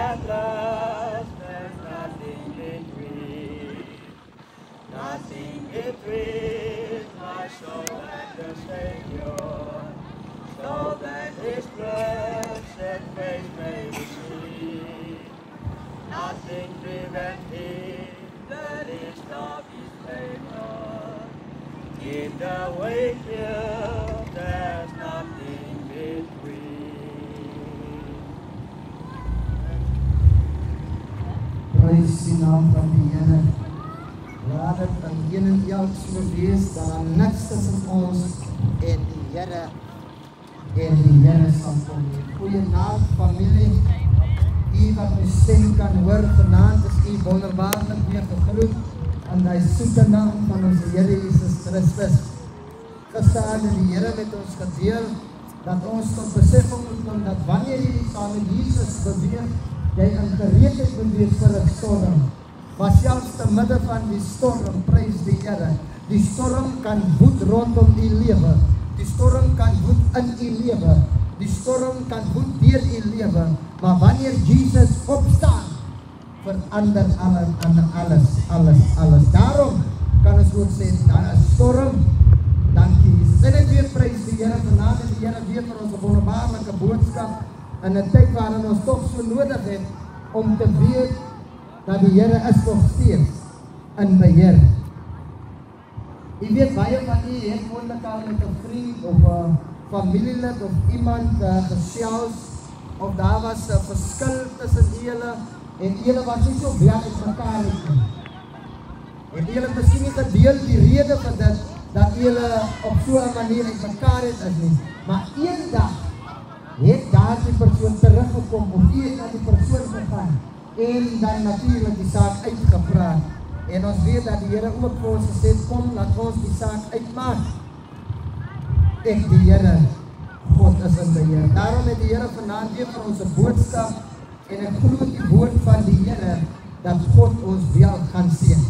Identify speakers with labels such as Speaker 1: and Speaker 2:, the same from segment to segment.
Speaker 1: at last, there's nothing between. Nothing between my soul and the Savior, so that His blessed face may be seen. Nothing preventing the list of His favor. In the way here, there's nothing between.
Speaker 2: Praise die naam van die Here. Laat dit aan een en elk so wees, dat daar niks tussen ons en die Here sal kom nie. Goeienaand familie, u wat my stem kan hoor, vanaand is u wonderbaarlik weer gegroet aan die soete naam van ons Here Jesus Christus. Gister het die Here met ons gedeel, dat ons tot besef moet kom, dat wanneer jy saam met Jesus beweeg, jy in gereedheid moet wees vir 'n storm. Maar selfs te midde van die storm, prys die Here. Die storm kan woed rondom die lewe. Die storm kan woed in die lewe. Die storm kan woed deur die lewe. Maar wanneer Jesus opstaan, verander alles. Daarom kan ons ook sê, daar is storm. Dankie Jesus. En ek weer prys die Here vanaand en die Here weer vir ons 'n wonderbaarlike boodskap in 'n tyd waarin ons tog so nodig het om te weet dat die Here is nog steeds in beheer. Jy weet, baie van u het moontlik al met 'n vriend of 'n familielid of iemand gesels, of daar was 'n verskil tussen julle en julle was nie so bly met mekaar nie. En julle miskien nie gedeel die rede vir dit dat julle op so 'n manier uit mekaar het is nie. Maar eendag het daardie persoon teruggekom of u het na die persoon gegaan en dan natuurlik die saak uitgepraat. En ons weet dat die Here ook vir ons gesê het, kom, laat ons die saak uitmaak. En die Here, God is in beheer. Daarom het die Here vanaand weer vir ons 'n boodskap en ek glo die woord van die Here dat God ons wel gaan seën.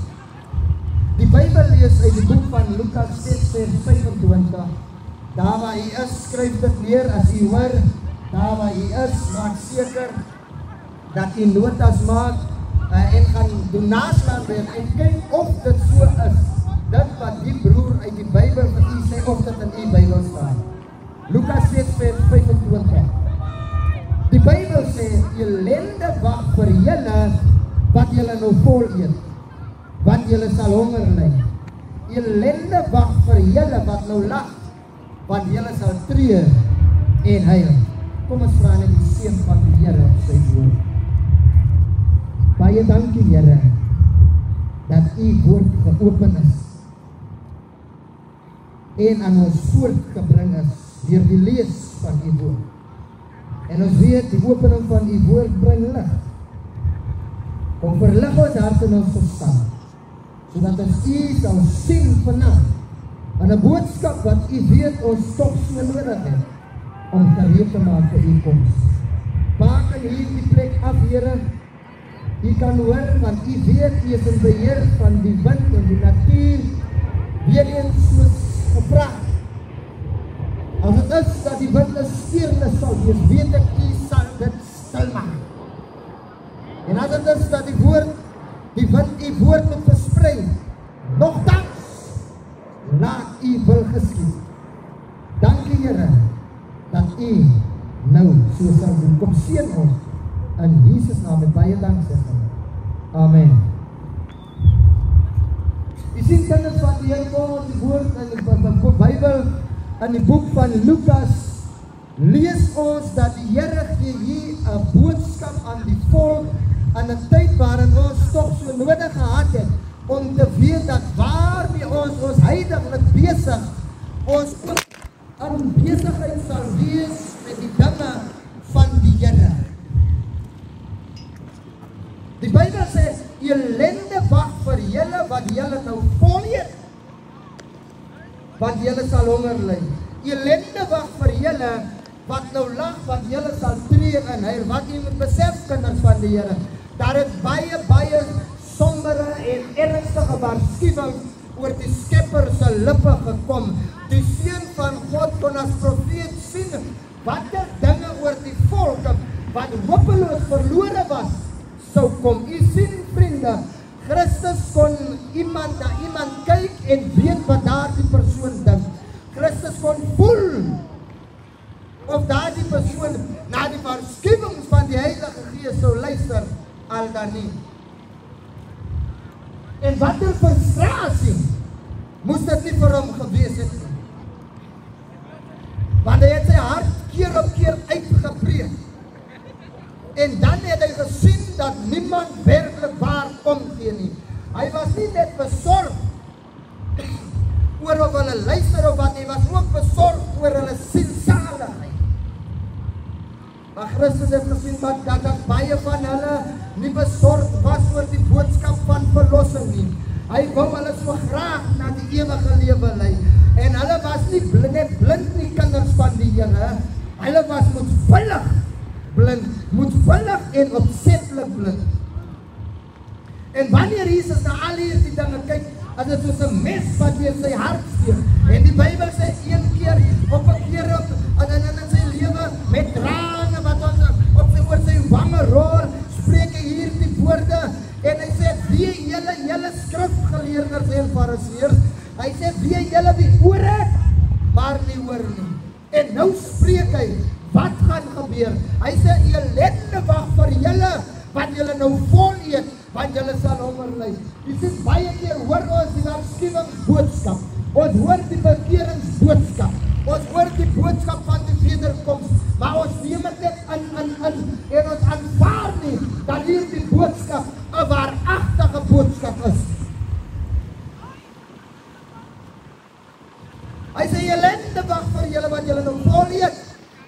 Speaker 2: Die Bybel lees uit die boek van Lukas 6:25. Daar waar hy is, skryf dit neer as jy hoor. Daar waar hy is, maak seker dat jy notas maak en gaan doen naslaan weer en kyk of dit so is. Dit wat die broer uit die Bybel vir u sê, of dit in u Bybel staan. Lukas 6:25. Die Bybel sê, ellende wag vir julle wat julle nou vol eet, want julle sal honger ly. Ellende wag vir julle wat nou lag, want julle sal treur en huil. Kom ons vra net die seën van die Here op sy woord. Baie dankie Here, dat u woord geopen is en aan ons voortgebring is deur die lees van u woord. En ons weet, die opening van u woord bring lig. Kom verlig ons hart en ons verstand, sodat ons u sal sien vanaand, aan 'n boodskap wat u weet ons toch so nodig het, om gereed te maak vir u koms. Maak in hierdie plek af, Here. U kan hoor, want u weet, u is in beheer van die wind en die natuur. Weer eens soos gepraat. As het is dat die wind 'n steurnis sal wees, weet ek, u sal dit stil maak. En as het is dat die wind u woord moet versprei, nogtans, laat u wil geskied. Dankie Here, dat u nou so sal doen. Kom seën ons in Jesus naam met baie danksegging. Amen. U sien kinders wat die Here kom ons die woord in die Bybel, in die boek van Lukas, lees ons dat die Here gee hier 'n boodskap aan die volk in 'n tyd waarin ons toch so nodig gehad het om te weet dat waarmee ons heiliglik besig, ons aan besigheid sal wees met die dinge van die Here. Die Bybel sê, ellende wag vir julle wat julle nou vol eet, want julle sal honger ly. Ellende wag vir julle wat nou lag, wat julle sal treur en huil. Wat jy moet besef, kinders van die Here, daar het baie sombere en ernstige waarskuwing oor die Skepper se lippe gekom. Die Seun van God kon as profeet sien watter dinge oor die volk, wat hopeloos verlore was, sou kom. U sien vriende, Christus kon iemand na iemand kyk en weet wat daardie persoon dink. Christus kon voel of daardie persoon na die waarskuwings van die Heilige Gees sou luister, al dan nie. En wat 'n frustrasie moes dit nie vir hom gewees het nie. Want hy het sy hart keer op keer uitgebreek. En dan het hy gesien dat niemand werklik waar omgee nie. Hy was nie net besorg oor of hulle luister of wat, hy was ook besorg oor hulle sielsaligheid. Maar Christus het gesien dat baie van hulle nie besorg was oor die boodskap van verlossing nie. Hy wou hulle so graag na die ewige lewe lei. En hulle was nie net blind nie, kinders van die Here. Hulle was moedwillig blind, moedwillig en opsetlik blind. En wanneer Jesus na al hierdie dinge kyk, as dit soos 'n mes wat deur sy hart steek. En die Bybel sê een keer op 'n keer in sy lewe met trane wat oor sy wange rol, spreek hy hierdie woorde en hy sê: "Wee julle skrifgeleerdes en fariseërs." Hy sê: "Wee julle wie oor het, maar nie hoor nie." En nou spreek hy, wat gaan gebeur? Hy sê: "Ellende wag vir julle, wat julle nou vol eet, want julle sal honger ly." Jy sien, baie keer hoor ons die waarskuwingsboodskap. Ons hoor die bekeringsboodskap. Ons hoor die boodskap van die wederkoms. Maar ons neem dit net in en ons aanvaar nie dat hierdie boodskap 'n waaragtige boodskap is. Hy sê: "Ellende wag vir julle, wat julle nou vol eet,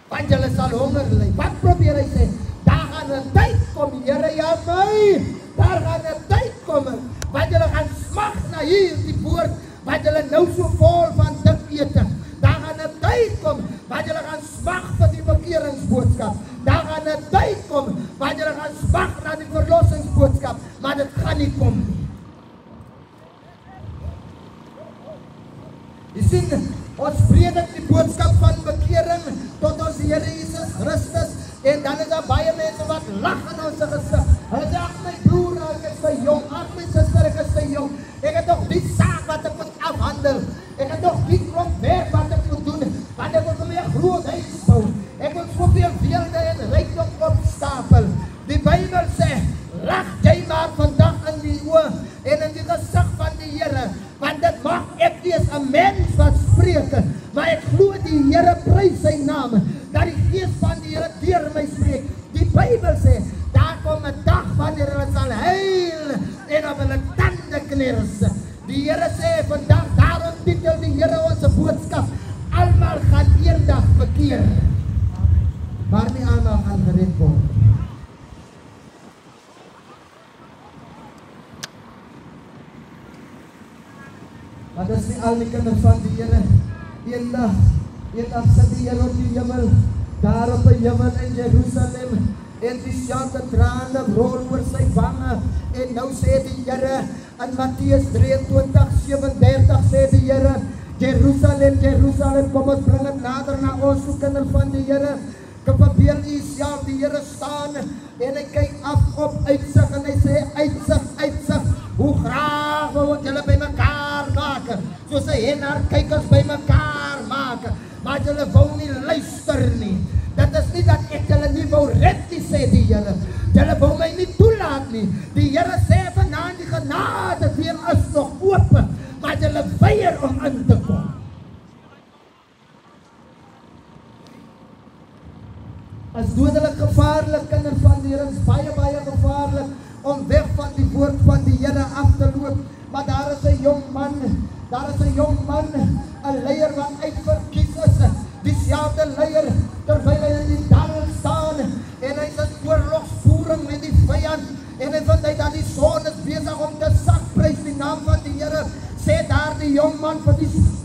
Speaker 2: want julle sal honger ly." Wat probeer hy sê? Daar gaan 'n tyd kom, Here, ja my, daar gaan 'n tyd kom, wat julle gaan smag na hierdie woord, wat julle nou so vol van dit eet. Daar gaan 'n tyd kom, wat julle gaan smag vir die bekeringsboodskap. Daar gaan 'n tyd kom, wat julle gaan smag na die verlossingsboodskap, maar dit gaan nie kom nie. Jy sien, ons predik die boodskap van bekering tot ons Here Jesus Christus, en dan is daar baie mense wat lag in ons gesig. Hulle sê: "Ag my broer, ek is te jong, ag my suster, ek is te jong. Ek het nog die saak wat ek moet afhandel. Ek het nog die klomp werk wat ek moet doen, want ek moet meer groot huis bou. Ek moet soveel weelde en rykdom opstapel." Die Bybel sê: "Lag jy maar vandag in die oë en in die gesig van die Here, want dit mag ek wees 'n mens wat spreek, maar ek glo die Here prys sy naam, dat die Gees van die Here deur my spreek." Die Bybel sê, daar kom 'n dag wanneer hulle sal huil en op hulle tande kners. Die Here sê vandag, daarom titel die Here ons boodskap: "Almal gaan eendag bekeer, maar nie almal gaan gered word." Maar dis nie al die kinders van die Here. Eendag sit die Here op die hemel, daar op die hemel in Jerusalem, en die sjate trane rol oor sy wange. En nou sê die Here in Matteus 23:37 sê die Here: "Jerusalem, Jerusalem, kom ons bring dit nader na ons, o kinders van die Here. Verbeel u self, die Here staan en hy kyk af op uitsig en hy sê: Uitsig, uitsig, hoe graag wil ek julle bymekaar maak, soos hy hen haar kykers bymekaar maak, maar julle wou nie luister nie. Dit is nie dat ek julle nie wou red nie, sê die Here. Julle wou my nie toelaat nie. Die Here sê vanaand die genade weer is nog oop, maar julle weier om in te kom." Is dodelik gevaarlik, kinders van die Here, is baie gevaarlik om weg van die woord van die Here af te loop. Maar daar is 'n jong man, 'n leier wat uitverkies is, dieselfde leier, terwyl hy in die dal staan, en hy is in oorlogsvoering met die vyand, en hy vind uit dat die son is besig om te sak, prys die naam van die Here, sê daar die jong man vir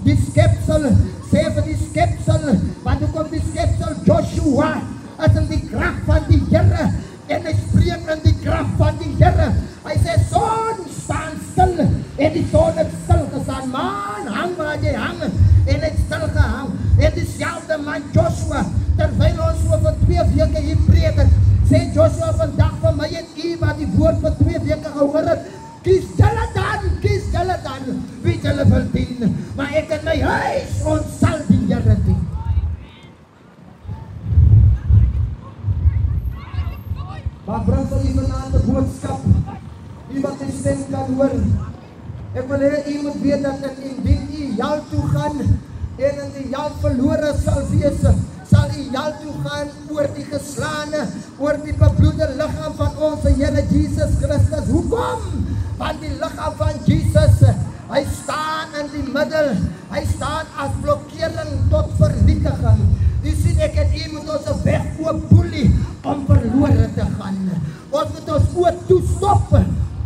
Speaker 2: die skepsel, sê vir die skepsel, want hoe kom die skepsel? Joshua is in die krag van die Here, en hy spreek in die krag van die Here. Hy sê: "Son, staan stil," en die son het stil gestaan. "Man, hang waar jy hang," en het stil gehang. En dieselfde man Joshua, terwyl ons so vir 2 weke hier preek, Maar bring vir u vanaand 'n boodskap. U wat die stem kan hoor. Ek wil hê u moet weet dat indien u hel toe gaan en in die hel verlore sal wees, sal u hel toe gaan oor die geslaane, oor die bebloede liggaam van ons Here Jesus Christus. Hoekom? Want die liggaam van Jesus, hy staan in die middel. Hy staan as blokkering tot vernietiging. U sien, ek en u moet ons 'n weg oop boelie om verlore te gaan. Ons moet ons oë toestop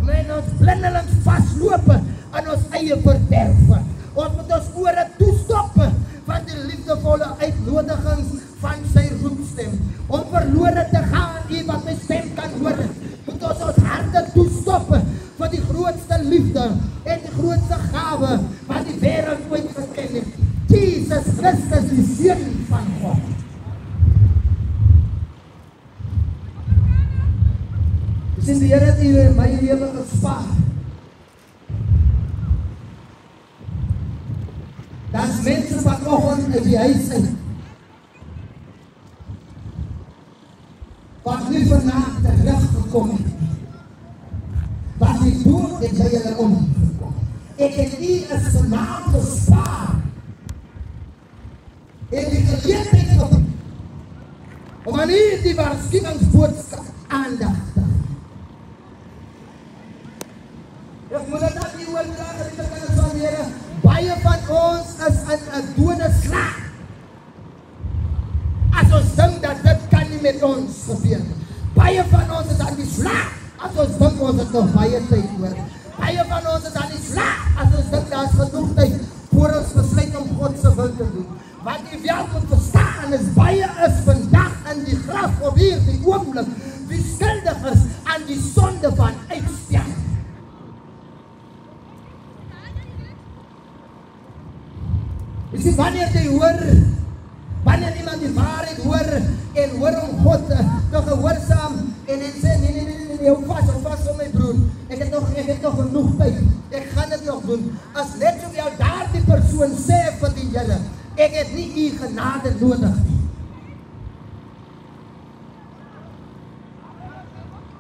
Speaker 2: en ons blindelings vasloop aan ons eie verderf. Ons moet ons ore toestop van die liefdevolle uitnodigings van sy roepstem. Om verlore te gaan, u wat my stem kan hoor, moet ons harte toestop vir die grootste liefde en die grootste gawe wat die wêreld ooit geken het. Jesus Christus, die Seun van God. Sien, die Here het u en my lewe gespaar. Daar's mense vanoggend in die huis uit wat nie vanavond teruggekom het. Wat die dood het by julle omgekom. Ek het u as vanavond gespaar. En die geleentheid om aan u die waarskuwingsboodskap aandag te gee. Ek moet dit aan u oordraag in die kinders van die Here. Baie van ons is in 'n dode slaap. As ons dink dat dit kan nie met ons gebeur. Baie van ons is aan die slaap. As ons dink ons het nog baie tyd oor. Baie van ons is aan die slaap. As ons dink daar is genoeg tyd voor ons besluit om God se wil te doen. Wat u wel moet verstaan is, baie is vandag in die graf op hierdie oomblik wie skuldig is aan die sonde van uitstel. Jy sien, wanneer jy hoor, wanneer iemand die waarheid hoor en hoor om God te gehoorsaam en sê, nee, hou vas om my broer, ek het nog genoeg tyd, ek gaan dit nog doen, as net sowel daardie persoon sê vir die Here, ek het nie u genade nodig nie.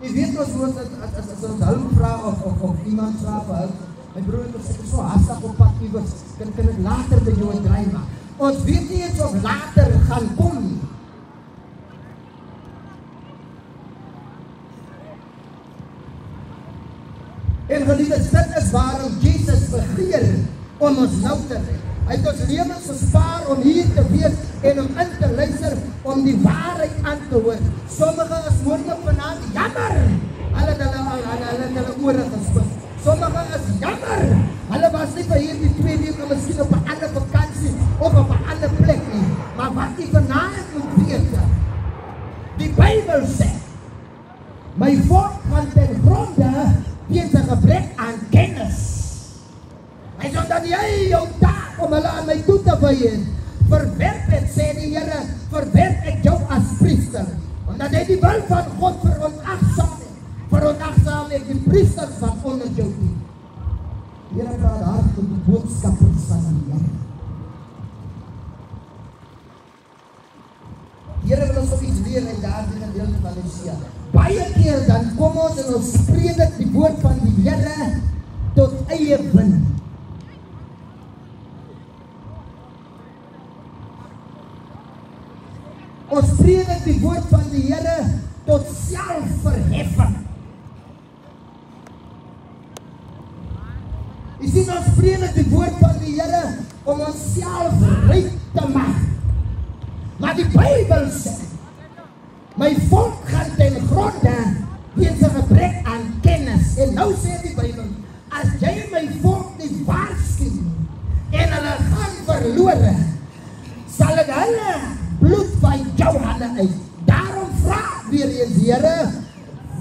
Speaker 2: Jy weet ons as ons hulp vra of iemand vra vir hulp, my broer is so hastig op pad iewers, kan ek later by jou draai maak. Ons weet nie eens of later gaan kom nie. En geliefdes, dit is waarom Jesus begeer om ons nou te red. Hy het ons lewens gespaar om hier te wees en om in te luister, om die waarheid aan te hoor. Sommige is moontlik vanaand jammer. Hulle het hulle ore gespit. Sommige is jammer. Hulle was nie vir hierdie 2 weke miskien op 'n ander vakansie of op 'n ander plek nie. Maar wat die vanaand moet weet, die Bybel sê, my volk gaan ten gronde weens 'n gebrek aan kennis. En sodat jy jou taak om hulle aan my toe te wy verwerp het, sê die Here, verwerp ek jou as priester. Omdat hy die wil van God verontagsaam het die priesters van onder jou dien. Die Here praat hard tot die boodskappers van die Here. Die Here wil ons ook iets leer in daardie gedeelte van Jesaja. Baie keer dan kom ons en ons spreek die woord van die Here tot eie win. Ons spreek die woord van die Here tot selfverheffing. Jy sien, ons spreek die woord van die Here om onsself ryk te maak. Maar die Bybel sê, my volk gaan ten gronde weens 'n gebrek aan kennis. En nou sê die Bybel, as jy my volk nie waarsku en hulle gaan verlore, sal ek hulle bloed van jou hande uit. Daarom vra weer eens, Here,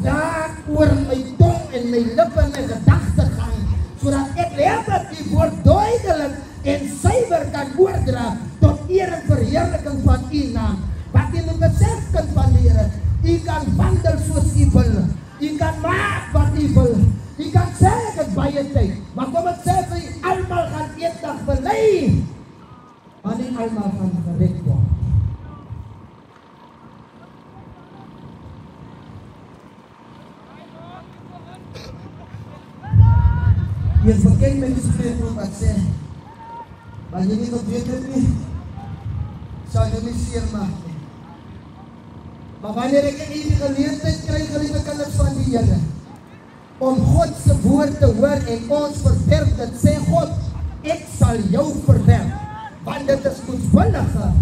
Speaker 2: laat oor my tong en my lippe en my gedagtegang, sodat ek lewend die woord duidelik en suiwer kan oordra tot eer en verheerliking van u naam. Wat jy moet besef, kind van die Here, u kan wandel soos u wil, u kan maak wat u wil, u kan sê ek het baie tyd, maar kom ek sê vir u, almal gaan eendag bely, maar nie almal gaan gered word. Jy het bekend met die spreekwoord wat sê, wanneer jy nie nog weet het nie, sal jy nie seer maak nie. Maar wanneer ek in die geleentheid kry, geliefde kinders van die Here, om God se woord te hoor en ons verwerp, dit sê God, ek sal jou verwerp, want dit is moedwillige,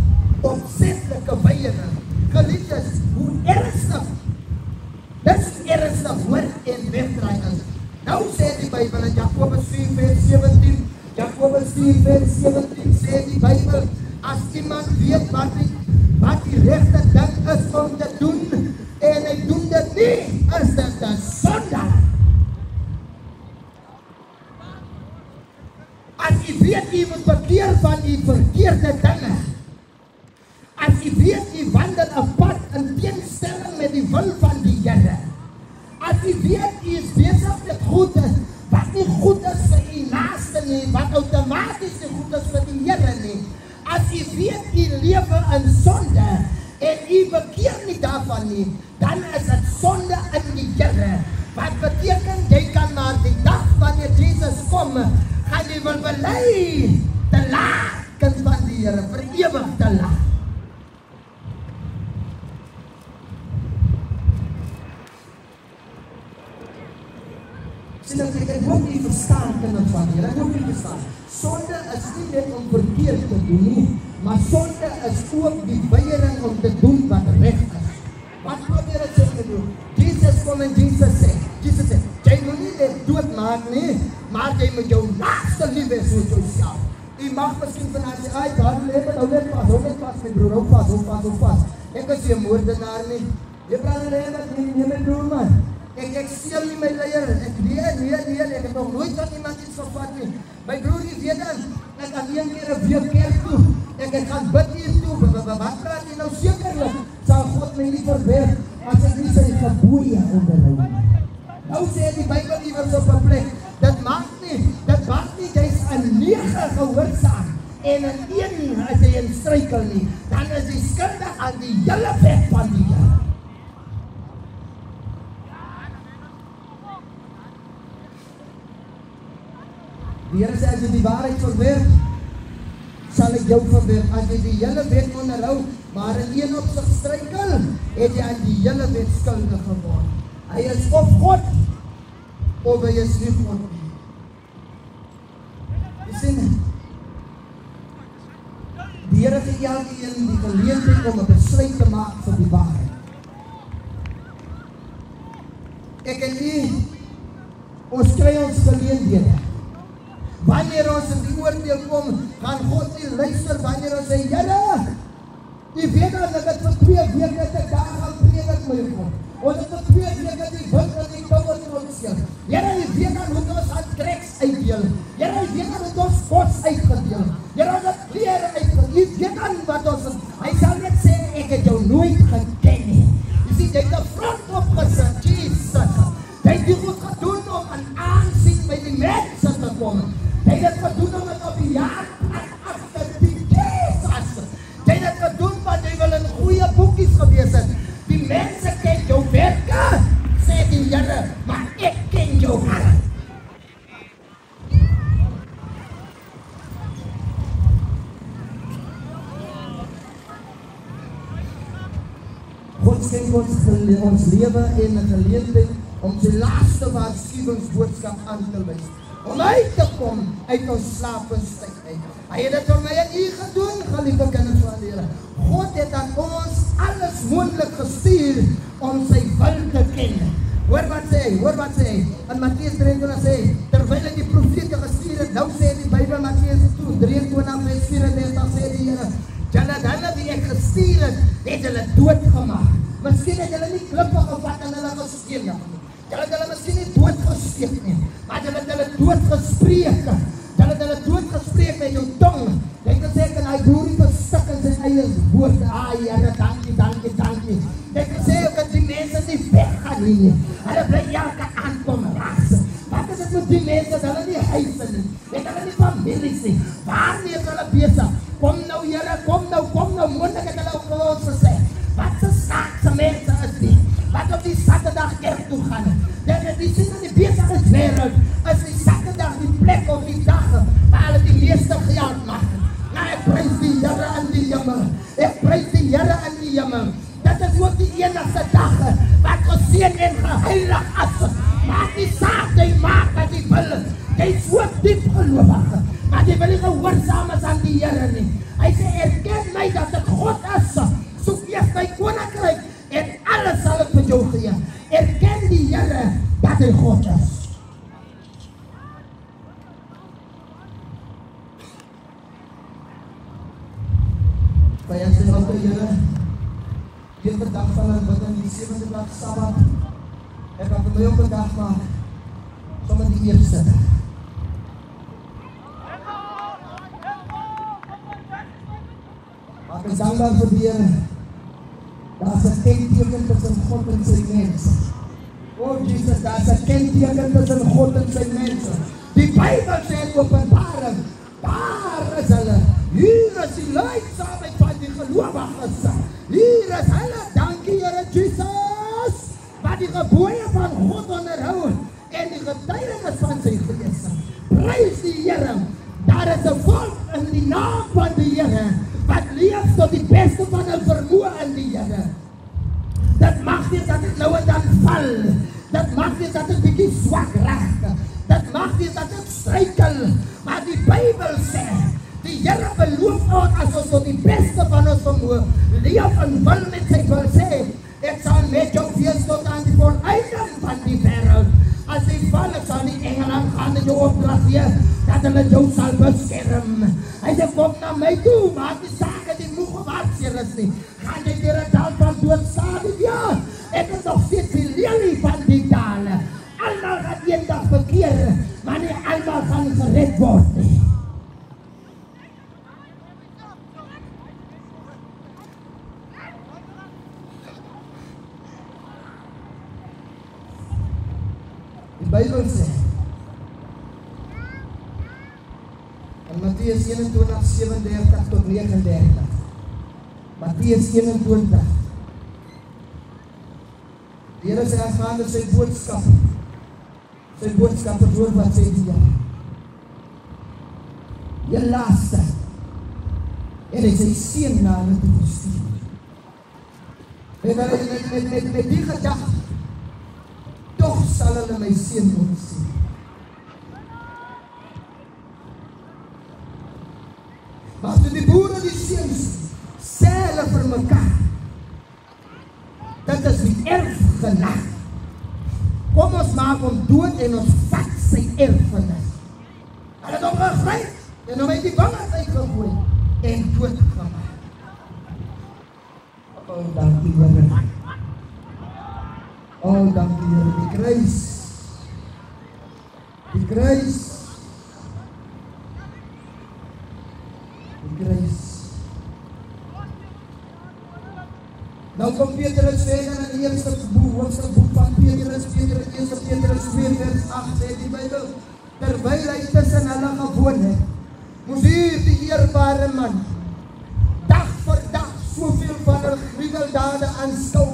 Speaker 2: opsetlike weiering. Geliefdes, hoe ernstig, dis ernstig hoor en wegdraai is. Nou sê die Bybel in Jakobus 4 vers 17, Jakobus 4 vers 17 sê die Bybel, as iemand weet wat die regte ding is om te doen, en hy doen dit nie, is dit 'n sonde. As jy weet jy moet bekeer van die verkeerde dinge, as jy weet jy wandel 'n pad in teenstelling met die wil van die Here, as jy weet jy is besig met goede, wat nie goed is vir jy naaste nie, wat outomaties nie goed is vir die Here nie, as jy weet jy lewe in sonde, en jy bekeer nie daarvan nie, dan is dit sonde in die Here, wat beteken, jy kan maar die dag wanneer Jesus kom, gaan jy wil bely, te laat, kind van die Here, vir ewig te laat. Sien ek hoop jy verstaan, kinders van die Here, ek hoop jy verstaan. Sonde is nie net om verkeerd te doen nie, maar sonde is ook die weiering om te doen wat reg is. Wat probeer ek sê te doen? Jesus kom en Jesus sê, jy moet nie dit doodmaak nie, maar jy moet jou naaste lief hê soos jouself. Jy mag miskien vanuit sê, ai, daar lewe, hou net vas, my broer, hou vas. Ek is nie 'n moordenaar nie. Jy praat nie my broer man. Ek steel nie my leier, nee, ek het nog nooit van iemand iets gevat nie. My broer, jy weet dan, ek gaan 1 keer 'n week kerk toe, ek gaan bid hier toe, wat praat jy nou sekerlik, sal God my nie verwerp, as ek nie sy gebooie onderhou nie. Nou sê die Bybel iewers op 'n plek, dit maak nie, jy's 'n 9 gehoorsaam, en 'n 1 as jy in struikel nie, dan is jy skuldig aan die hele wet van die Here. Die Here sê, as jy die waarheid verwerp, sal ek jou verwerp. As jy die hele wet onderhou, maar in een opsig struikel, het jy aan die hele wet skuldig geword. Hy is of God, of hy is nie God nie. Jy sien, die Here gee elkeen die geleentheid om 'n besluit te maak vir die waarheid. Ek en jy, ons kry ons geleenthede. Wanneer ons in die oordeel kom, gaan God nie luister wanneer ons sê, Here, jy weet dat ek het vir 2 weke te daar gaan predik my God. Ons het vir 2 weke die wind en die koue trotseer. Here, jy weet dat ons aan treks uitdeel. Here, jy weet dat ons pots uitgedeel. Here, ons het klere uitgedeel. Jy weet dat wat ons is. Hy sal net sê, ek het jou nooit geken nie. Jy sien, jy het 'n front opgesit, Jesus. Jy het die goed gedoen om aan aansien by die mense te kom. Jy het dit gedoen om het op die jaar agter die Jesus. Jy het dit gedoen want jy wil in goeie boekies gewees het. Die mense ken jou werke, sê die Here, maar ek ken jou hart. God skenk ons lewe en 'n geleentheid om sy laaste waarskuwingsboodskap aan te wys. Om uit te kom uit ons slapendheid uit. Hy het dit vir my en u gedoen, geliefde kinders van die Here. God het aan ons alles moontlik gestuur om sy wil te ken. Hoor wat sê hy? In Matteus 23 sê, terwyl hy die profete gestuur het, nou sê die Bybel Matteus 23 vers 34 sê die Here, julle wie ek gestuur het hulle doodgemaak. Miskien het hulle nie klippe gevat en hulle gesteek nie. Hulle het hulle miskien nie doodgesteek nie, maar hulle het hulle doodgespreek. Hulle het hulle doodgespreek met jou tong. Jy kan sê, kan hy glorie verstik in sy eie woord. Here, dankie. Jy kan sê, dat die mense nie weggaan nie. Hulle bly elke aand kom ras. Wat is dit met die mense? Hulle nie huise nie. Hulle nie families nie. Waarmee is hulle besig? Kom nou, Here, kom nou. Moontlik het hulle ook vir ons gesê. Wat se snaakse mense is die? Wat op die Saterdag kerk toe gaan. Die sien in die besigheidswêreld, is die Saterdag die die enigste dag wat geseën en geheilig is. Maak nie saak, jy maak wat jy wil. Jy is so diep gelowig, maar jy wil nie gehoorsaam is aan die Here nie. Hy sê, erken my dat ek God is. Soek eers my koninkryk en alles sal ek vir jou gee. Erken die Here dat hy God is. By ons sê ook die Here, die dag van ons bid in die 7de dag Sabbat, ek kan vir my ook 'n dag maak, sommer die eerste dag. Maar ek is dankbaar vir die Here, daar is 'n kenteken tussen God en sy mense. Oh Jesus, daar is 'n kenteken tussen God en sy mense. Die Bybel sê in Openbaring, daar is hulle. Hier is die leidsaamheid van die gelowiges. Hier is hulle, dankie Here Jesus, wat die gebooie van God onderhou en die getuienis van sy Gees. Prys die Here. Daar is 'n volk in die naam van die Here wat leef tot die beste van hul vermoë in die Here. Dit mag wees dat ek nou en dan val. Dit mag wees dat ek bietjie swak raak. Dit mag wees dat ek struikel, maar die Bybel sê die Here beloof ons as ons tot die beste van ons vermoë leef en wil met sy wil sê, ek sal met jou wees tot aan die volëinding van die wêreld. As jy val, ek sal die engele gaan en jou opdrag gee, dat hulle jou sal beskerm. Hy sê, kom na my toe, maak die saak die moeg of hartseer is nie. Gaan jy deur 'n dal van doodskade? Ja, ek is nog steeds die lelie van die dal. Almal gaan eendag verkeer, maar nie almal gaan gered word nie. Die Bybel sê in Matteus 21:37 tot 39. Matteus 21. Die Here sê aangaande sy boodskap. Sy boodskap verhoor wat sê die Here. Jy laaste. En hy sê seën na hulle toe gestuur. En met die gedagte, toch sal hulle my seën ontsien. Maar toe die boere die seuns sê hulle vir mekaar, dit is die erfgenaam. Kom ons maak hom dood en ons vat sy erfenis. Hulle het hom gegryp en hom uit die wingerd uitgegooi en doodgemaak. Oh, dankie Here. Oh, dankie Here, die kruis. Die kruis. Die kruis. Nou kom Petrus verder in die eerste boek van Petrus, 1 Petrus 2 vers 8 sê die Bybel, terwyl hy tussen hulle gewoon het, moes hier die eerbare man dag vir dag soveel van hulle gruweldade aanskou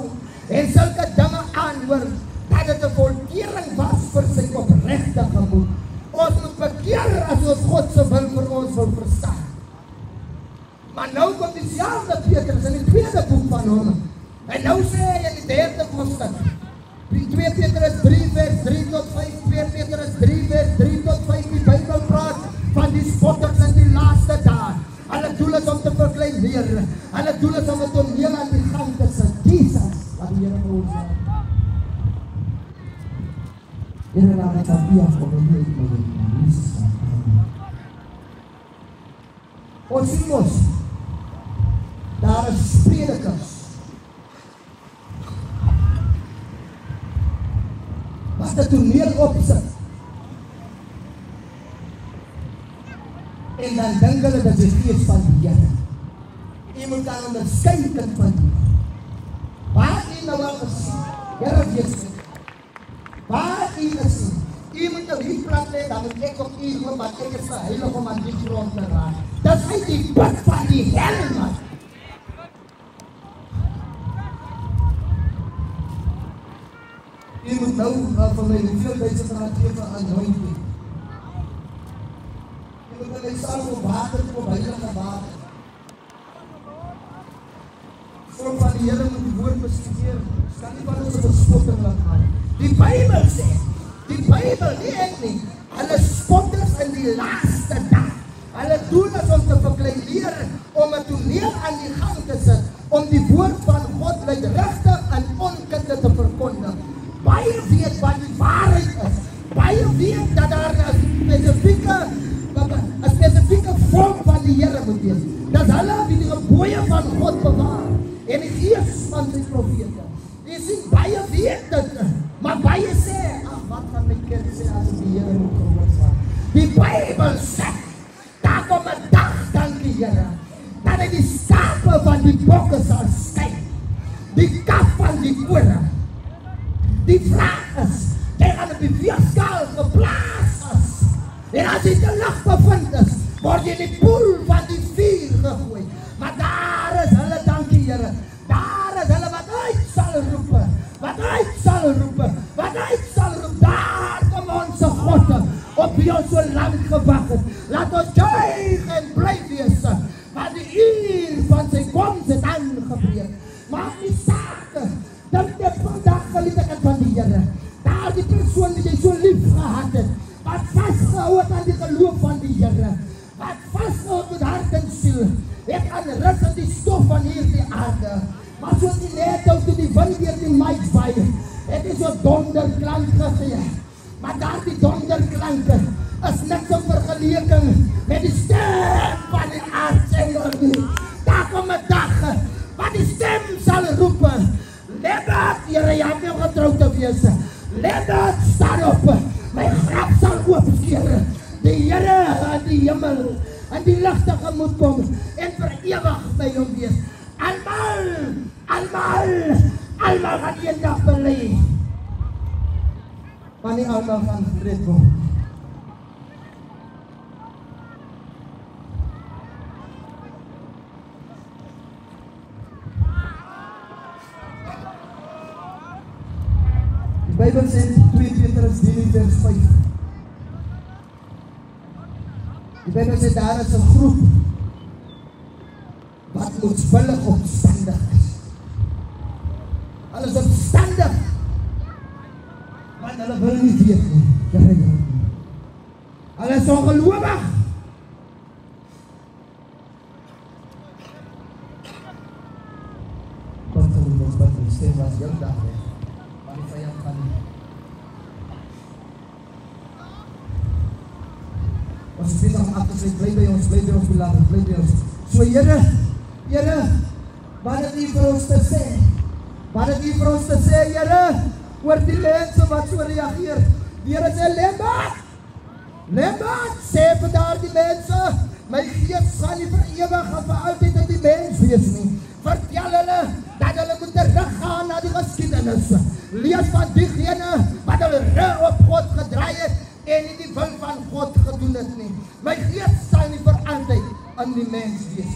Speaker 2: en sulke dinge aanhoor, dat dit 'n volkering was vir sy opregte gemoed. Ons moet bekeer as ons God se wil vir ons wil verstaan. Maar nou kom dieselfde Petrus in die tweede boek van hom. En nou sê hy in die derde hoofstuk, 2 Petrus 3 vers 3 tot 5, 2 Petrus 3 vers 3 tot 5, die Bybel praat van die spotters in die laaste dae. Hulle doel is om te verkleineer. Hulle doel is om 'n toneel aan die gang te sit. Jesus, wat die Here vir ons sê. Here laat dit afkom en jy moet Jesus. Ons sien mos, daar is predikers wat 'n toneel opsit en dan dink hulle dat dit gees van die Here. Jy moet dan onderskei kind van die Here. Waar jy nou al gesien, Here weet dit. Waar jy gesien, jy moet nou hier plat lê, dan moet ek op hier kom, maar ek is heilig om aan die grond te raak. Dat is die pad van die hel, man. Jy moet nou van my hoeveel duisend rand gee vir anointing. Jy moet my salf op water kom, heilige water. Volk van die Here moet die woord bestudeer, kan nie van ons 'n bespotting laat gaan. Die Bybel sê, die Bybel, nie ek nie, hulle spotters in die laaste dag. Hulle doen as om te verkleineer, om 'n toneel aan die gang te sit, om die woord van God luidrigtig en onkundig te verkondig. Baie weet wat die waarheid is. Baie weet dat daar 'n spesifieke volk van die Here moet wees. Dat hulle wie die gebooie van God bewaar en die gees van sy profete. Jy sien, baie weet dit, maar baie sê, ag, wat gaan my kind sê as die Here moet gehoorsaam? Die Bybel sê, daar kom 'n dag, dankie Here, dat hy die skape van die bokke sal skei, die kaf van die kore. Die vraag is, jy gaan op die weegskaal geplaas is, en as jy te lig bevind is, word jy in die poel van die vuur gegooi. Maar daar is hulle, dankie Here, daar is hulle wat uit sal roep, wat uit sal roep, wat uit sal roep. Daar kom ons God, op wie ons so lang gewag het. Laat ons juig en bly wees, want die uur van sy koms het aangebreek. Maak nie saak, dink dit vandag geliefde van die Here. Daar die persoon die jy so lief gehad het, wat vastgehou het aan die geloof van die Here, wat vastgehou het met hart en siel, het aan rus in die stof van hierdie aarde. Maar soos die net ook toe die wind weer die maïs waai, het is so donderklank gegee. Maar daar die donderklanke is niks in vergelyking met die stem van die aardsengel nie. Daar kom 'n dag wat die stem sal roep, let dat, Here, jy het getrou te wees. Let dat, staan op, my graf sal oopskeer. Die Here in die hemel en die ligte moet kom en vir ewig by hom wees. Almal gaan eendag bely. Maar nie almal gaan gered word. Die Bybel sê 2 Petrus 3 vers 5. Die Bybel sê daar is 'n groep wat moedswillig opstandig is. Hulle is opstandig, want hulle wil nie weet nie. Hulle is ongelowig. Wat die stem was heel dag weg, maar die vyand gaan nie. Ons is besig om af te sê, bly by ons, beloved, bly by ons. So Here, wat het U vir ons te sê? Wat het U vir ons te sê, Here, oor die mense wat so reageer? Die Here sê, Lembad, sê vir daar die mense, my gees gaan nie vir ewig en vir altyd in die mens wees nie. Vertel hulle dat hulle moet teruggaan na die geskiedenis. Lees van diegene wat hulle rug op God gedraai het en nie die wil van God gedoen het nie. My gees sal nie vir altyd in die mens wees.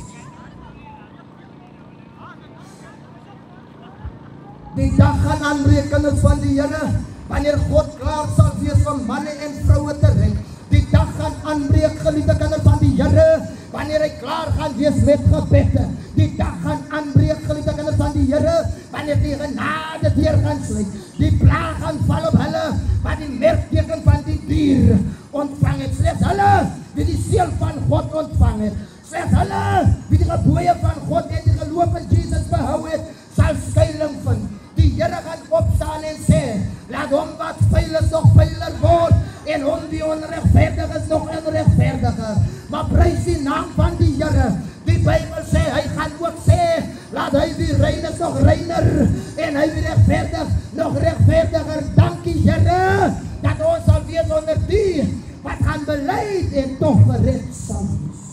Speaker 2: Die dag gaan aanbreek, kinders van die Here, wanneer God klaar sal wees van manne en vroue te red. Die dag gaan aanbreek, geliefde kinders van die Here, wanneer hy klaar gaan wees met gebede. Die dag gaan aanbreek, geliefde kinders van die Here, wanneer die genade deur gaan sluit. Die plaag gaan val op hulle, wat die merkteken van die dier ontvang het. Slechts hulle, wie die seël van God ontvang het. Slechts hulle, wie die gebooie van God en die geloof in Jesus behou het, sal skuiling vind. Die Here gaan opstaan en sê, laat hom wat vuil is nog vuiler word, en hom die onregverdig is nog onregverdiger. Maar prys die naam van die Here. Die Bybel sê, hy gaan ook sê, laat hy die rein is nog reiner, en hy die regverdig nog regverdiger. Dankie Here, dat ons sal wees onder die, wat gaan beleid en toch gered sal wees.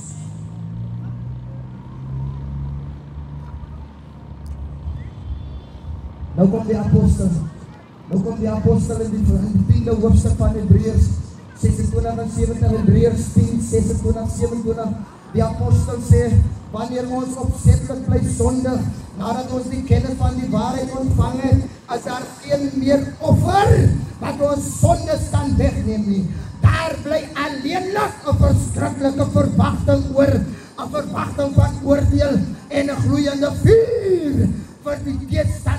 Speaker 2: Nou kom die apostel in die 10de hoofstuk van Hebreërs 26 en 27, Hebreërs 10, 26, 27. Die apostel sê, wanneer ons opsetlik bly sondig, nadat ons die kennis van die waarheid ontvang het, is daar geen meer offer wat ons sondes kan wegneem nie. Daar bly alleenlik 'n verskriklike verwagting oor, 'n verwagting van oordeel en 'n gloeiende vuur vir die teestanders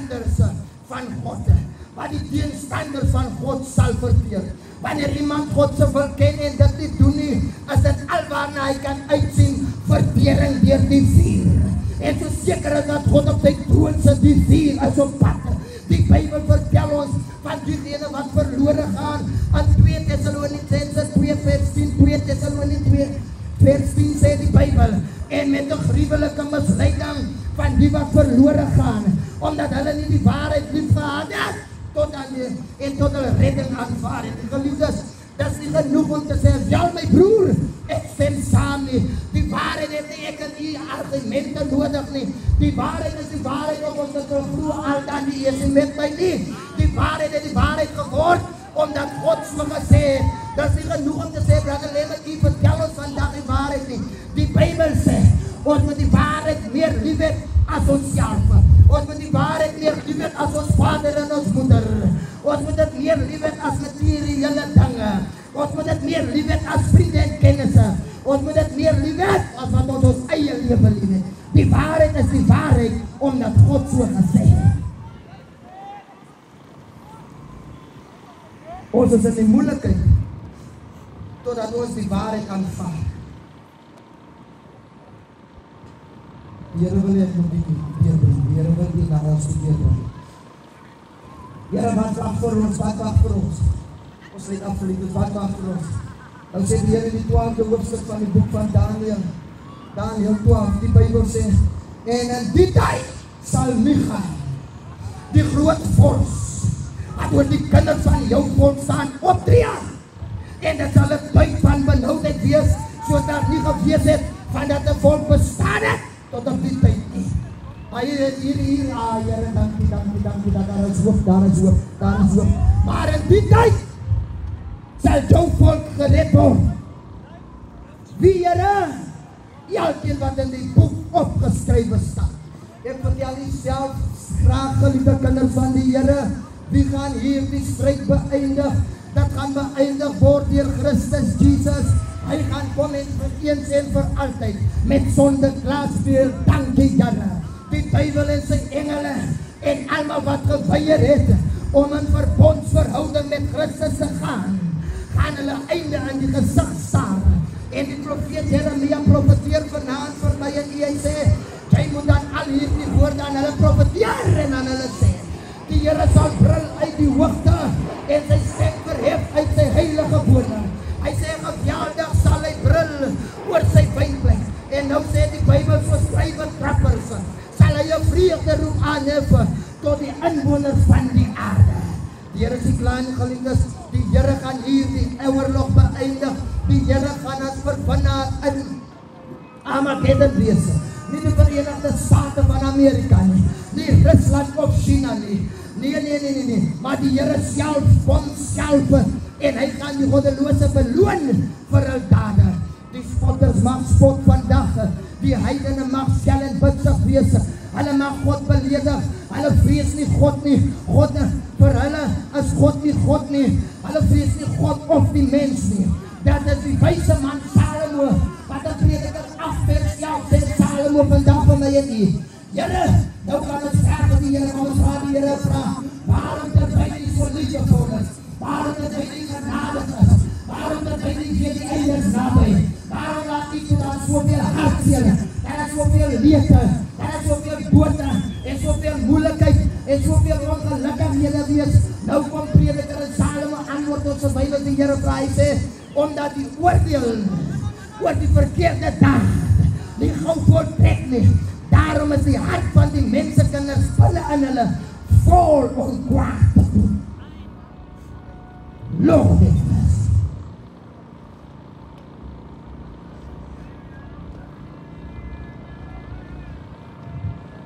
Speaker 2: van God, wat die teenstander van God sal verteer. Wanneer iemand God se wil ken en dit nie doen nie, is dit alwaarna hy kan uitsien vertering deur die vuur. En verseker dat God op sy troon sit, die vuur is op pad. Die Bybel vertel ons van diegene wat verlore gaan. In 2 Tessalonisense 2 vers 10, 2 Tessalonisense 2 vers 10 sê die Bybel, en met 'n gruwelike misleiding van die wat verlore gaan, omdat hulle nie die waarheid lief gehad het, tot hulle redding aanvaar het. Geliefdes, dat is nie genoeg om te sê, ja my broer, ek stem saam nie. Die waarheid het nie ek en die argumente nodig nie. Die waarheid is die waarheid om ons te glo al dan die is met my nie. Die waarheid het die waarheid geword, omdat God so gesê het. Dat is nie genoeg om te sê, brother Lemmetjie, vertel ons vandag die waarheid nie. Die Bybel sê, ons moet die waarheid meer lief hê as ons self. Ons moet die waarheid meer lief hê as ons vader en ons moeder. Ons moet dit meer lief hê as materiële dinge. Ons moet dit meer lief hê as vriende en kennisse. Ons moet dit meer lief hê as wat ons eie lewe lief het. Die waarheid is die waarheid, omdat God so gesê het. Ons is in die moeilikheid, totdat ons die waarheid aanvaar. Here wil ek nog bietjie bring. Here wil nie na ons bring. Here wat vir ons, wat vir ons. Ons het afgeleid, wat vir ons. Dan sê die Here in die 12de hoofstuk van die boek van Daniël. Daniël 12, die Bybel sê, en in die tyd sal Micha, die groot vors, wat oor die kinders van jou volk staan optree. En dit sal 'n tyd van benoudheid wees, soos daar nie gewees het, van dat 'n volk bestaan het, tot op die tyd nie. Here, dankie, daar is hoop. Maar in die tyd sal jou volk gered word. Wie, Here? Elkeen wat in die boek opgeskrywe staan. Ek vertel nie self graag, geliefde kinders van die Here, wie gaan hier die stryd beëindig? Dat gaan beëindig word deur Christus Jesus. Hy gaan kom en vir eens en vir altyd met sonde klaarspeel. Dankie, Here. Die Bybel en sy engele en almal wat geweier het om in verbondsverhouding met Christus te gaan hulle einde aan die gesig staar. En die profeet Jeremia profeteer vanaand vir my en hy sê, jy moet dan al hierdie woorde aan hulle profeteer en aan hulle sê, die Here sal brul uit die hoogte en sy stem verhef uit sy heilige woning. Hy sê, geweldig sal hy brul oor sy wynplek. En nou sê die Bybel vir skrywer trappers, sal hy 'n vreugderoep aanhef tot die inwoners van die aarde. Die Here is klein geliefdes, die Here gaan hier die oorlog beëindig. Die Here gaan as verwinnaar in Armageddon wees. Nie die Verenigde State van Amerika nie, nie Rusland of China nie. Nee, maar die Here self kom self en hy gaan die goddelose beloon vir hul dade. Die spotters mag spot vandag, die heidene mag skel en bitsig wees. Hulle mag God beledig, hulle vrees nie God nie. God, vir hulle is God nie. Hulle vrees nie God of die mens nie. Dat is die wyse man Salomo, wat die prediker afvers, sê Salomo vandag vir my en u. Here, nou kan ons vraag die Here, kom ons vraag die Here vraag, waarom dat hy nie so liefde vir ons? Waarom dat hy nie genadig is? Waarom dat hy nie vir die eiers naby? Waarom laat die toe dan soveel hartseer? Daar is soveel leed, daar is soveel dood, en soveel moeilikheid, en soveel ongelukkighede wees. Nou kom prediker en Salomo antwoord op sy Bybel, die Here vra, hy sê, omdat die oordeel oor die verkeerde daad nie gou voltrek nie. Daarom is die hart van die mensekinders binne in hulle vol om kwaad te doen. Lord het ons.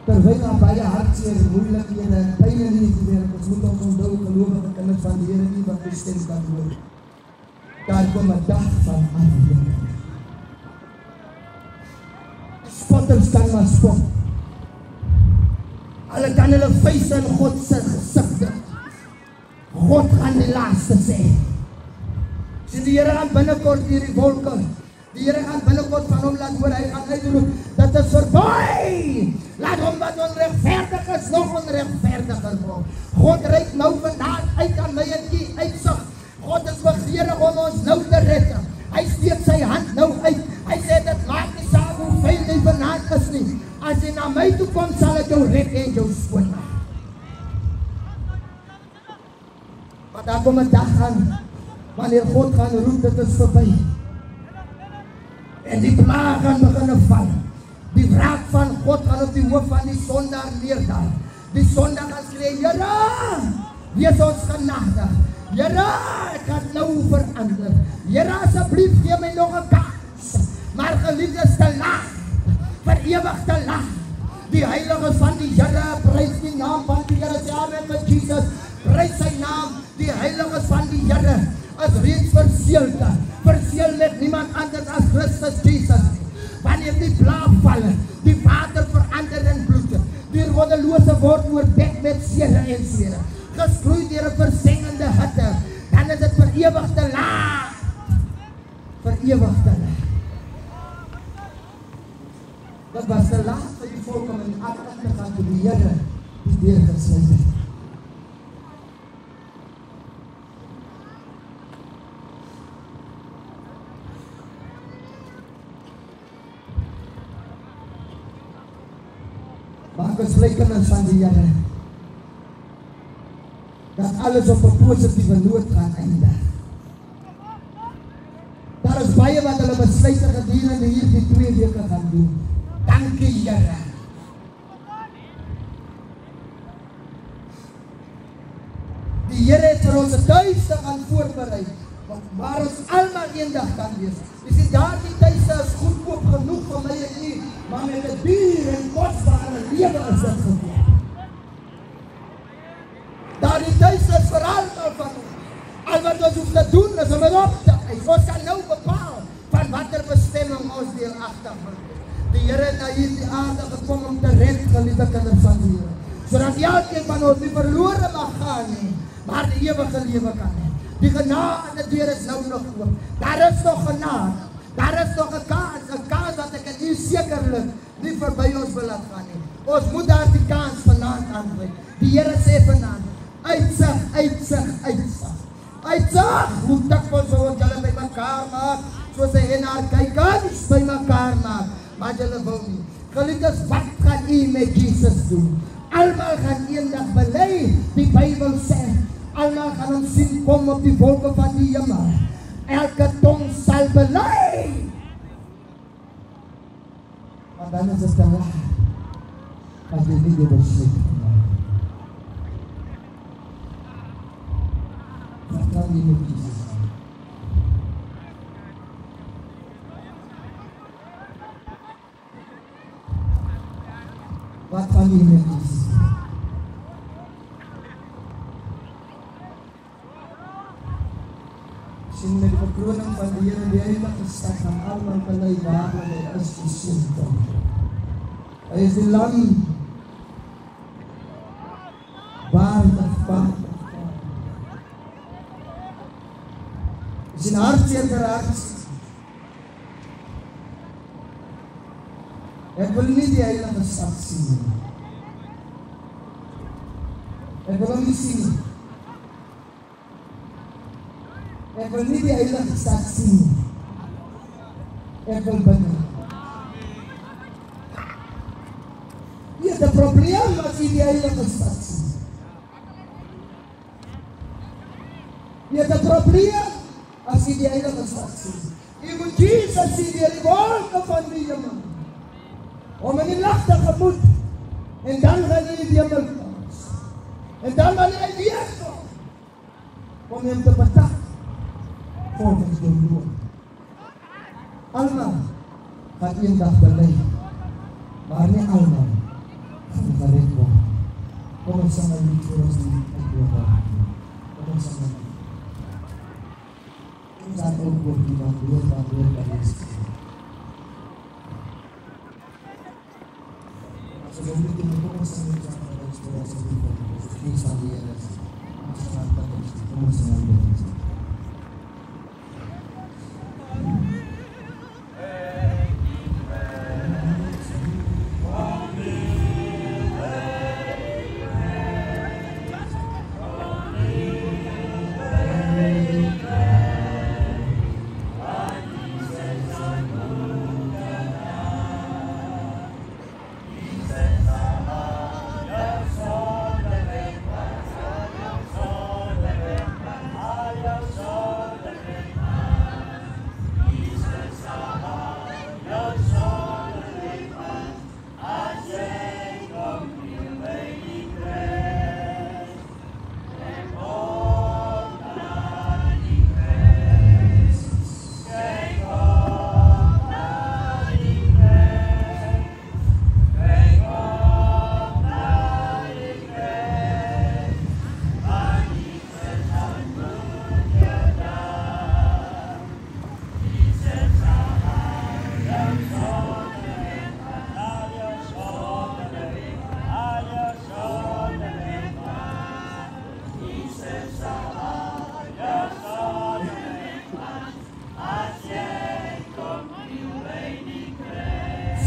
Speaker 2: Terwyl daar baie hartseer, moeilikhede en pyn in die wêreld, ons moet ons onthou, gelowige kinders van die Here nie wat die stem kan hoor. Daar kom 'n dag van afrekening. Spotters kan maar spot. Hulle kan hulle vuise in God se gesig. God gaan die laaste sê. Sien die Here gaan binnekort hierdie wolke Die Here gaan binnekort van hom laat hoor, hy gaan uitroep, dit is verby. Laat hom wat onregverdig is, nog onregverdiger word. God reik nou vandaan uit aan my en u uitsig. God is begeerig om ons nou te red. Hy steek sy hand nou uit. Hy sê, dit maak nie saak hoe vuil jy vanaand is nie. As jy na my toe kom, sal ek jou red en jou skoon maak. Maar daar kom 'n dag aan, wanneer God gaan roep, dit is verby. En die plaag gaan begin val. Die wraak van God gaan op die hoof van die sondaar neerdaal. Die sondaar gaan skree, Here, wees ons genadig. Here, ek gaan nou verander. Here, asseblief gee my nog 'n kans. Maar geliefdes, te laat, vir ewig te laat. Die heiliges van die Here, prys die naam van die Here, sê amen met Jesus, prys sy naam. Die heiliges van die Here is reeds verseël met niemand anders as Christus Jesus. Wanneer die plaag val, die water verander in bloed, die roddelose word oorbek met seere en swere, geskroei deur 'n versengende hitte, dan is dit vir ewig te laat. Vir ewig te laat. Dit was te laat vir die volk om in afstand te gaan toe die Here die deur gesluit het. Maak ons bly kinders van die Here, dat alles op 'n positiewe noot gaan eindig. Daar is baie wat hulle besluit gedurende hierdie 2 weke gaan doen. Dankie Here. Die Here het vir ons 'n tuiste gaan voorberei, waar ons almal eendag kan wees. Jy sien, daardie tuiste is goedkoop genoeg vir my en u, maar met 'n duur en kosbare lewe is dit gekoop. Daardie tuiste is vir almal van ons. Al wat ons hoef te doen is om dit op te eis. Ons kan nou bepaal van watter bestemming ons deelagtig word. Die Here het na hierdie aarde gekom om te red, geliefde kinders van die Here, sodat elkeen van ons nie verlore mag gaan nie, maar die ewige lewe kan hê. Die genade deur is nou nog oop. Daar is nog genade. Daar is nog 'n kans wat ek en u sekerlik nie verby ons wil laat gaan nie. Ons moet daardie kans vanaand aangryp. Die Here sê vanaand, uitsig, hoe dikwels wil ons julle by mekaar maak, soos hy en haar kykers by mekaar maak, maar julle wil nie. Geliefdes, wat gaan u met Jesus doen? Almal gaan eendag bely, die Bybel sê, almal gaan hom sien kom op die wolke van die hemel. Elke tong sal bely. Maar dan is dit te laat, as jy nie die besluit gemaak. Wat kan jy met Jesus doen? Wat kan jy met Jesus doen? Sien met die bekroning van die Here die heilige stad gaan almal bely waar hy is geseën. Hy is die lam waar is in hartseer geraak. Ek wil nie die heilige stad sien. Ek wil hom nie sien. Ek wil nie die heilige stad sien. Ek wil binne. Hier is 'n probleem as jy die heilige stad sien. Hier is 'n probleem as jy die heilige stad sien. Jy moet Jesus sien deur die wolke van die hemel. Om in die lig te gemoed. En dan gaan jy die hemel kom. En dan wanneer hy weer kom, om hom te betak. Volgens die woord. Almal gaan eendag bely, maar nie almal gaan gered word. Kom ons sing 'n lied vir ons die uitloop. Kom ons sing. Ons het ook oor die woord gelees. As ons dit doen, kom ons sing dit saam met ons voor ons die woord. Die sal die Here is. Ons gaan kom ons sing dit.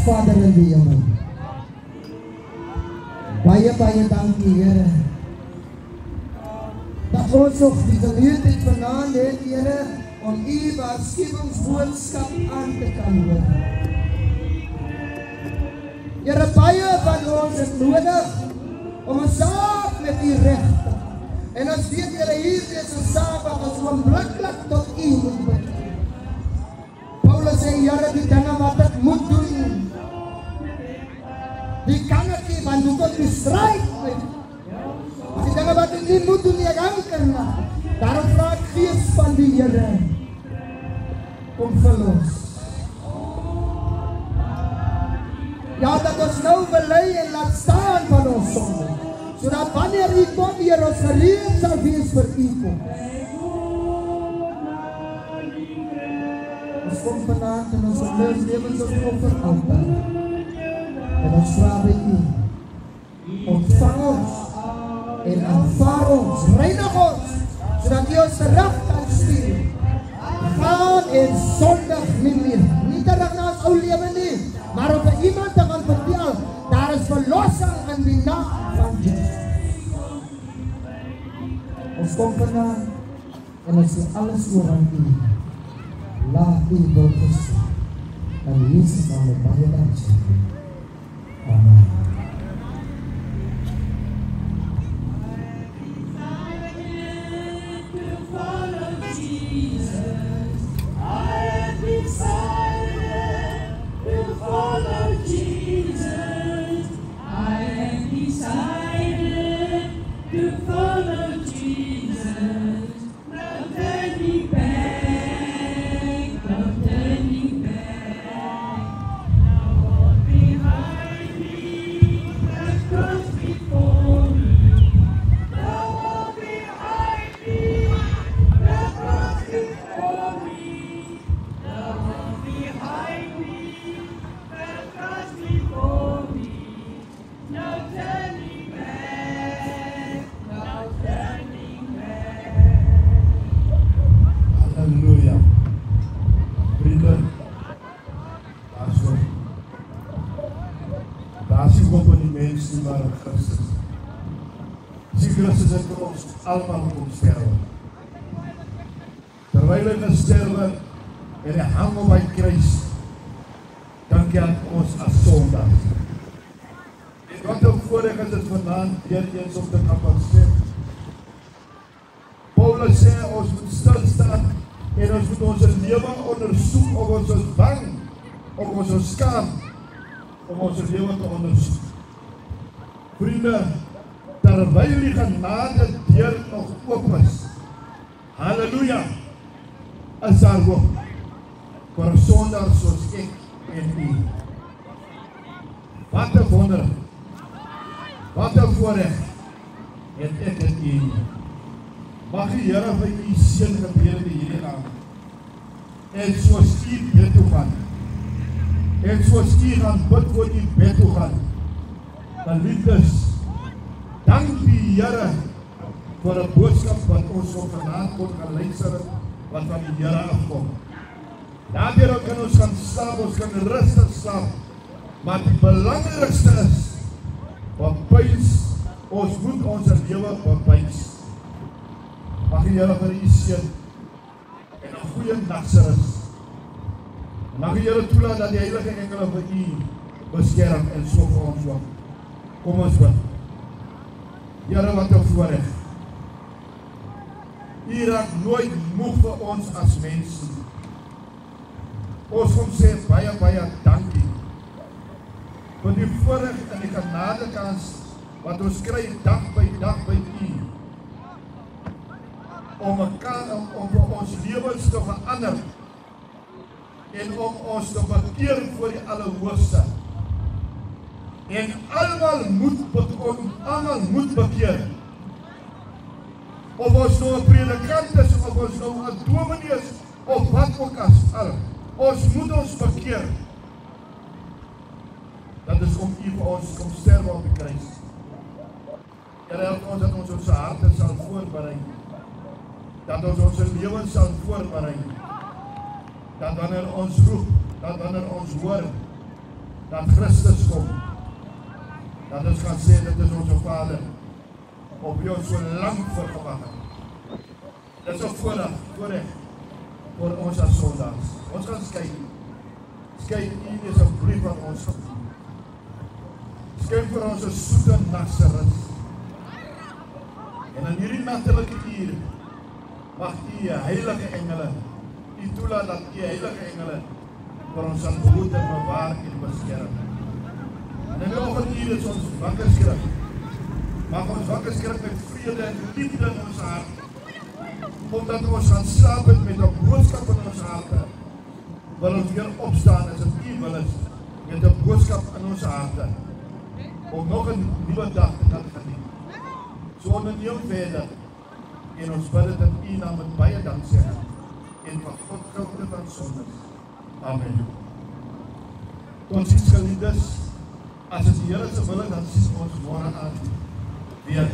Speaker 2: Vader in die hemel. Baie dankie, Here. Dat ons nog die geleentheid vanaand het, Here, om U waarskuwingsboodskap aan te kan hoor. Here, baie van ons is nodig om 'n saak met U reg te gaan. En ons weet, Here, hier is 'n saak wat ons oombliklik tot U moet bring. Paulus sê, Here, die dinge wat ek moet doen, die kan ek nie, want hoe tot die strijd met. As die dinge wat ek nie moet doen, ek anker na. Daarom vraag ek Gees van die Here, kom verlos. Ja, dat ons nou belei en laat staan van ons sonde, sodat wanneer U kom, Heer, ons gereed sal wees vir U kom. Ons kom vanaand en ons lewens op offeraltaar. En ons vra by U, ontvang ons en aanvaar ons, reinig ons, sodat U ons terug kan stuur. Gaan en sondig nie meer, nie terug na ons ou lewe nie, maar om vir iemand te gaan vertel, daar is verlossing in die naam van Jesus. Ons kom vanaand en ons sê alles oor aan U. Laat U wil gesien. En Jesus naam met baie dankie. Amen.
Speaker 3: Allemaal kom sterwe. Terwyl hy gesterwe en hy hang op die kruis, dankie aan ons as sondaars. En wat ook voorreg is dit vanaand weer eens op te kapasiteer. Paulus sê ons moet stilstaan en ons moet ons lewe ondersoek of ons is bang, of ons is skaam, om ons lewe te ondersoek. Vriende, terwyl die genade deur nog oop is, halleluja, is daar hoop vir 'n sondaar soos ek en u. Wat 'n wonder, wat 'n voorreg het ek en u. Mag die Here vir u seën gedurende hierdie aand. En soos u bid toe gaan, en soos u gaan bid voor u bed toe gaan, geliefdes, dank die Here vir 'n boodskap wat ons op vanaand kon gaan luister, wat van die Here afkom. Daardeur kan ons gaan slaap, ons kan rustig slaap, maar die belangrikste is, bebuis, ons moet ons lewe bebuis. Mag die Here vir u seën en 'n goeie nagsrus. Mag die Here toelaat dat die heilige engele vir u beskerm en so vir ons ook. Kom ons bid. Here, wat 'n voorreg. U raak nooit moeg vir ons as mense. Ons kom sê baie dankie vir die voorreg en die genadekans wat ons kry dag by u. Om vir ons lewens te verander en om ons te bekeer voor die Allerhoogste. En almal moet bekeer. Of ons nou 'n predikant is, of ons nou 'n dominee is, of wat ook al. Ons moet ons bekeer. Dat is om u vir ons kom sterwe op die kruis. Here, help ons dat ons ons harte sal voorberei. Dat ons ons lewens sal voorberei. Dat wanneer ons roep, dat wanneer ons hoor, dat Christus kom, dat ons gaan sê, dit is onze Vader, op wie ons so lang vergewag het. Dit is een voorrecht voor ons as sondags. Ons gaan skryf hier is een brief aan ons. Skryf vir ons een soete Nazareth. En in hierdie nattelike uur, mag die heilige engele, die toelaat dat die heilige engele vir ons aan behoed en bewaar en beskerm. En in die oggend hier is ons wakker skrik. Mag ons wakker skrik met vrede en liefde in ons hart. Omdat ons gaan slaap het met een boodskap in ons harte. Wil ons weer opstaan as het U wil is, met een boodskap in ons harte. Om nog een nieuwe dag te kan geniet. So onderneem verder. En ons bid het in U naam met baie danksegging. En van God goude van sondes. Amen. Tot ziens geliefdes. As het die Here se wil is, dan sien ons môre aan weer.